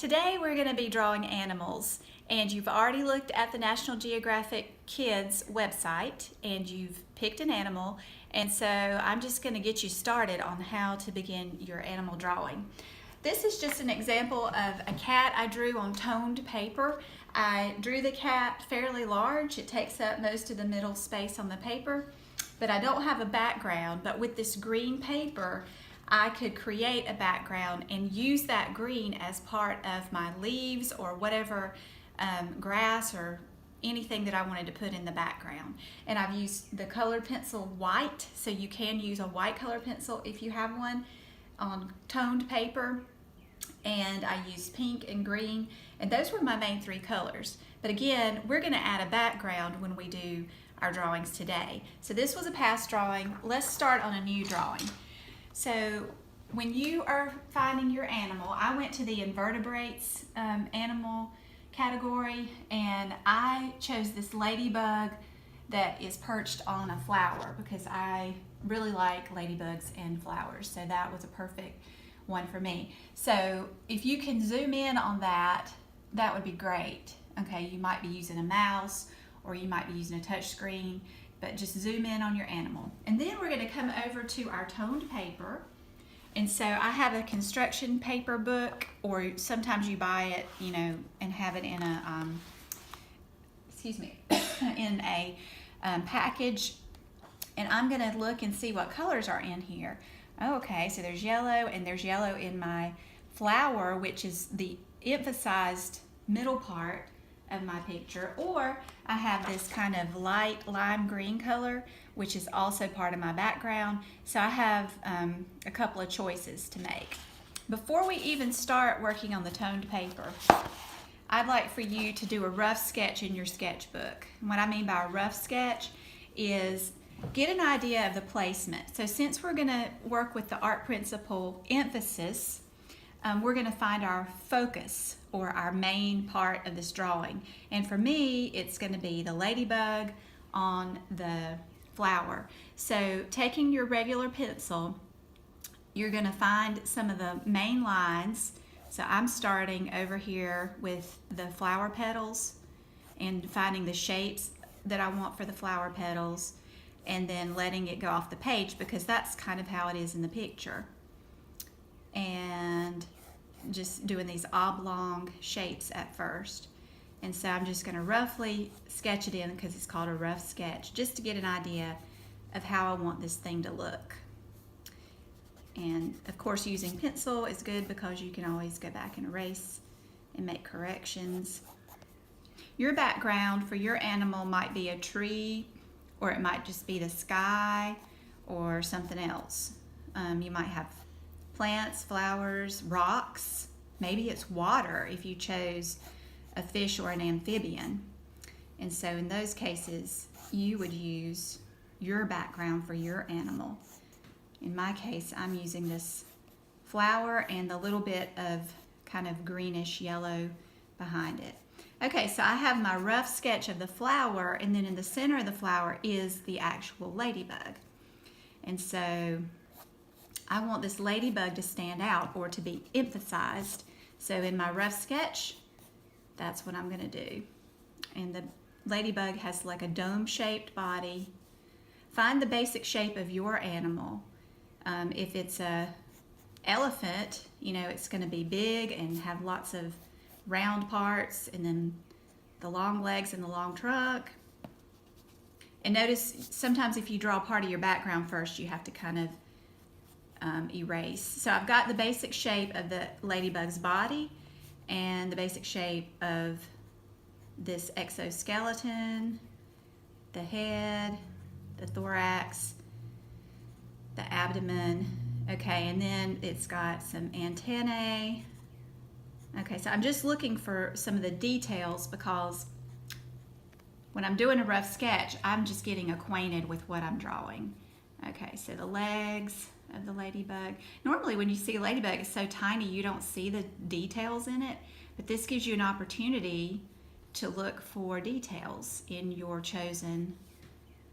Today we're going to be drawing animals, and you've already looked at the National Geographic Kids website and you've picked an animal, and so I'm just going to get you started on how to begin your animal drawing. This is just an example of a cat I drew on toned paper. I drew the cat fairly large. It takes up most of the middle space on the paper, but I don't have a background. But with this green paper, I could create a background and use that green as part of my leaves or whatever grass or anything that I wanted to put in the background. And I've used the colored pencil white, so you can use a white colored pencil if you have one on toned paper. And I used pink and green, and those were my main three colors. But again, we're going to add a background when we do our drawings today. So this was a past drawing. Let's start on a new drawing. So when you are finding your animal, I went to the invertebrates animal category, and I chose this ladybug that is perched on a flower because I really like ladybugs and flowers, so that was a perfect one for me. So if you can zoom in on that, that would be great. Okay, you might be using a mouse or you might be using a touch screen, but just zoom in on your animal. And then we're going to come over to our toned paper. And so I have a construction paper book, or sometimes you buy it, and have it in a, in a package. And I'm going to look and see what colors are in here. Okay, so there's yellow, and there's yellow in my flower, which is the emphasized middle part of my picture, or I have this kind of light lime green color, which is also part of my background. So I have a couple of choices to make. Before we even start working on the toned paper, I'd like for you to do a rough sketch in your sketchbook. And what I mean by a rough sketch is get an idea of the placement. So since we're going to work with the art principle emphasis, we're going to find our focus or our main part of this drawing. And for me, it's going to be the ladybug on the flower. So taking your regular pencil, you're going to find some of the main lines. So I'm starting over here with the flower petals and finding the shapes that I want for the flower petals, and then letting it go off the page because that's kind of how it is in the picture. And just doing these oblong shapes at first. And so I'm just going to roughly sketch it in because it's called a rough sketch, just to get an idea of how I want this thing to look. And of course, using pencil is good because you can always go back and erase and make corrections. Your background for your animal might be a tree, or it might just be the sky or something else. You might have plants, flowers, rocks. Maybe it's water if you chose a fish or an amphibian. And so in those cases, you would use your background for your animal. In my case, I'm using this flower and the little bit of kind of greenish yellow behind it. Okay, so I have my rough sketch of the flower, and then in the center of the flower is the actual ladybug. And so I want this ladybug to stand out or to be emphasized. So in my rough sketch, that's what I'm going to do. And the ladybug has like a dome-shaped body. Find the basic shape of your animal. If it's a elephant, it's going to be big and have lots of round parts, and then the long legs and the long trunk. And notice sometimes if you draw part of your background first, you have to kind of erase. So I've got the basic shape of the ladybug's body and the basic shape of this exoskeleton, the head, the thorax, the abdomen. Okay, and then it's got some antennae. Okay, so I'm just looking for some of the details because when I'm doing a rough sketch, I'm just getting acquainted with what I'm drawing. Okay, so the legs of the ladybug. Normally when you see a ladybug, it's so tiny you don't see the details in it, but this gives you an opportunity to look for details in your chosen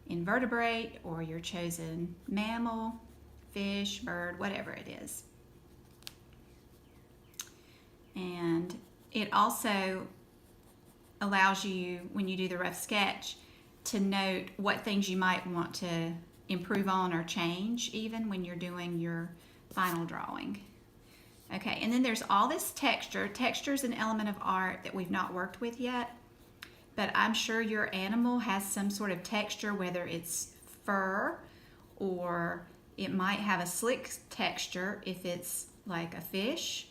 invertebrate or your chosen mammal, fish, bird, whatever it is. And it also allows you, when you do the rough sketch, to note what things you might want to improve on or change even when you're doing your final drawing. Okay, and then there's all this texture. Texture is an element of art that we've not worked with yet, but I'm sure your animal has some sort of texture, whether it's fur or it might have a slick texture if it's like a fish.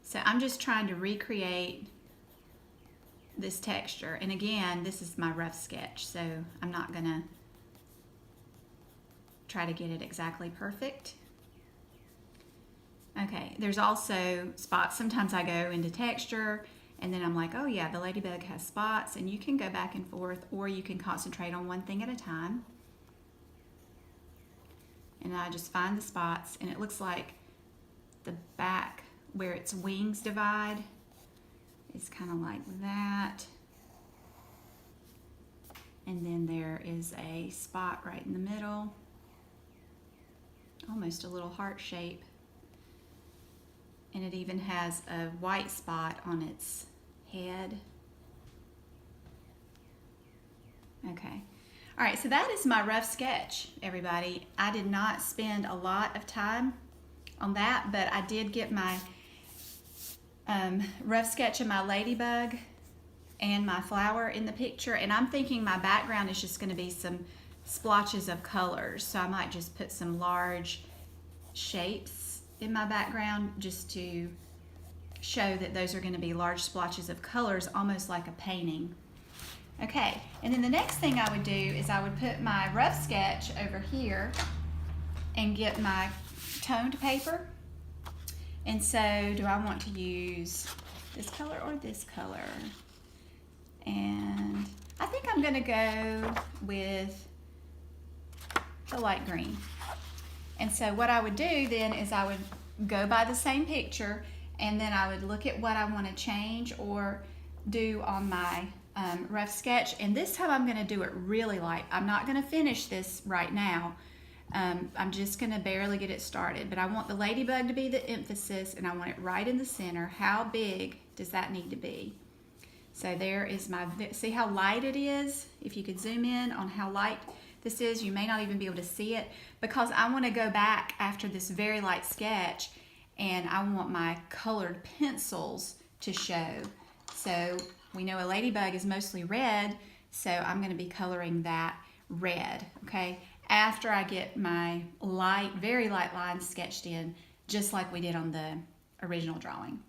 So I'm just trying to recreate this texture. And again, this is my rough sketch, so I'm not gonna try to get it exactly perfect. Okay, there's also spots. Sometimes I go into texture and then I'm like, oh yeah, the ladybug has spots, and you can go back and forth, or you can concentrate on one thing at a time. And I just find the spots, and it looks like the back where its wings divide is kind of like that. And then there is a spot right in the middle, almost a little heart shape. And it even has a white spot on its head. Okay. All right, so that is my rough sketch, everybody. I did not spend a lot of time on that, but I did get my rough sketch of my ladybug and my flower in the picture, and I'm thinking my background is just going to be some splotches of colors, so I might just put some large shapes in my background just to show that those are going to be large splotches of colors, almost like a painting. Okay, and then the next thing I would do is I would put my rough sketch over here and get my toned paper. And so, do I want to use this color or this color? And I think I'm gonna go with the light green. And so what I would do then is I would go by the same picture, and then I would look at what I want to change or do on my rough sketch. And this time I'm gonna do it really light. I'm not gonna finish this right now. I'm just gonna barely get it started, but I want the ladybug to be the emphasis, and I want it right in the center. How big does that need to be? So there is my, see how light it is? If you could zoom in on how light this is, you may not even be able to see it, because I want to go back after this very light sketch and I want my colored pencils to show. So we know a ladybug is mostly red, so I'm going to be coloring that red, okay? After I get my light, very light lines sketched in, just like we did on the original drawing.